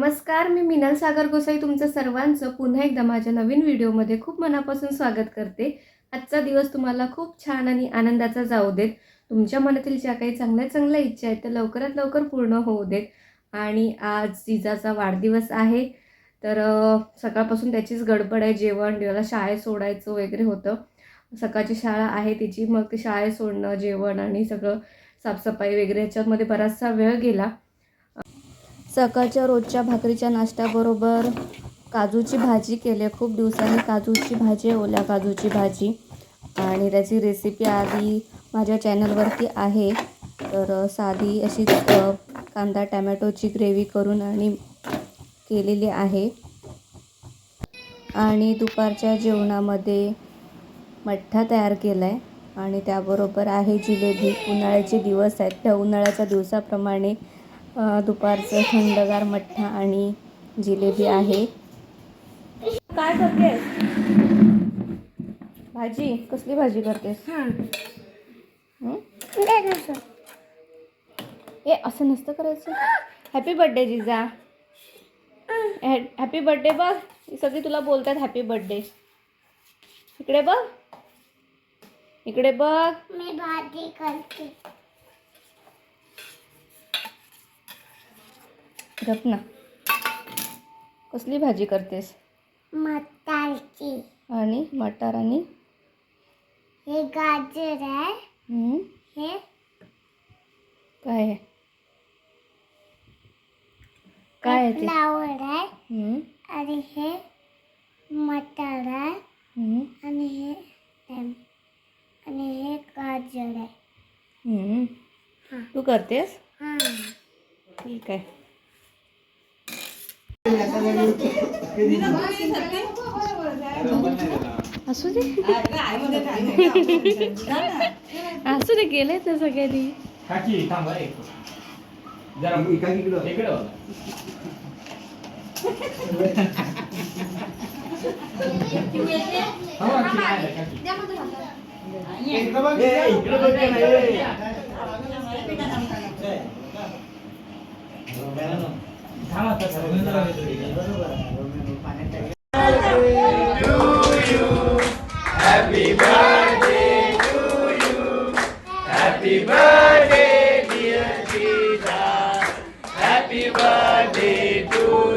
नमस्कार, मी मिनल सागर गोसाई तुमचं सर्वांचं पुन्हा एकदा माझ्या नवीन व्हिडिओमध्ये खूप मनापासून स्वागत करते। आजचा दिवस तुम्हाला खूप छान आणि आनंदाचा जाऊ देत। तुमच्या मनातील ज्या काही चांगल्या इच्छा आहेत त्या लवकरात लवकर पूर्ण होऊ देत। आणि आज जिजाचा वाढदिवस आहे, तर सकाळपासून त्याचीच गडबड आहे। जेवण देवाला शाळेत सोडायचं वगैरे होतं। सकाळची शाळा आहे तिची, मग ती शाळेत सोडणं, जेवण आणि सगळं साफसफाई वगैरे याच्यामध्ये बराचसा वेळ गेला। सकाळच्या रोजच्या भाकरीच्या नाश्त्याबरोबर काजूची भाजी केली। खूप दिवसांनी काजूची भाजी, ओल्या काजूची भाजी, आणि त्याची रेसिपी आधी माझ्या चॅनलवरती आहे। तर साधी अशी कांदा टॅमॅटोची ग्रेव्ही करून आणि केलेली आहे। आणि दुपारच्या जेवणामध्ये मठ्ठा तयार केला आहे आणि त्याबरोबर आहे जिलेबी। उन्हाळ्याचे दिवस आहेत, त्या उन्हाळ्याच्या दिवसाप्रमाणे दुपारचं थंडगार मठ्ठा आणि जिलेबी आहे। काय करतेस? भाजी? कसली भाजी करतेस? ए असं नसतं करायचं। हॅपी बर्थडे जिजा, हॅपी बर्थडे बघ। सगळी तुला बोलतात हॅपी बर्थडे। इकडे बघ, इकडे बघ। मी भाजी करते। गप ना। कसली भाजी करतेस? मटारची। आणि मटार आणि हे गाजर आहे। हे काय आहे? काय आहे ते? फ्लावर आहे। आणि हे मटार आहे। आणि हे गाजर आहे। तू करतेस? हां, ठीक आहे। असू दे असू दे, गेले तर सगळ्यांनी। Happy birthday to you. Happy birthday dear Jesus. Happy birthday to